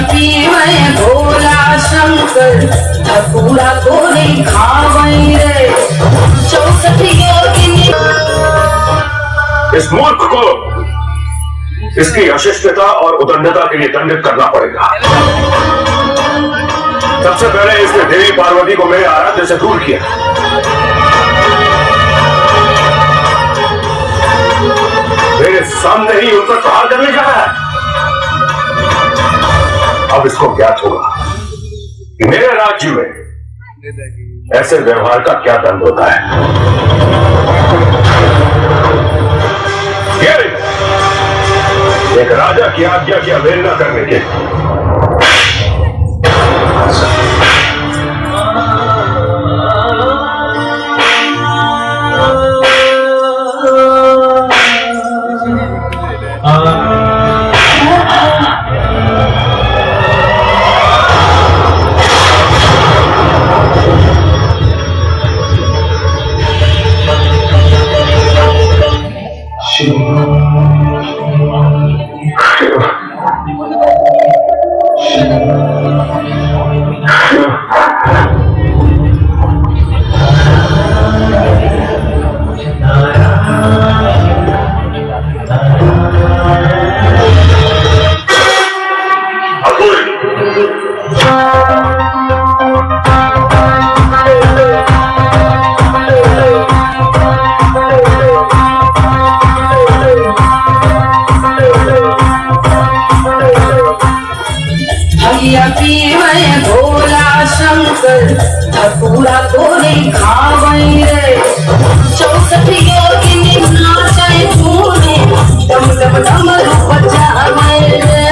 पीवे भोला शंकर पूरा को नहीं खावई रे 64 योगिनी। इस मूर्ख को इसकी अशिष्टता और उदंडता के लिए दंडित करना पड़ेगा। सबसे पहले इसने देवी पार्वती को मेरे आराध्य से दूर किया, मेरे सामने ही उन पर प्रहार करने जा रहा है। अब इसको ज्ञात होगा कि मेरे राज्य में ऐसे व्यवहार का क्या दंड होता है। एक राजा की आज्ञा की अवहेलना करने के पीवे भोला शंकर पूरा को नहीं खावई रे 64 योगिनी नाचे झूमे डम डम डम रूप जावे रे।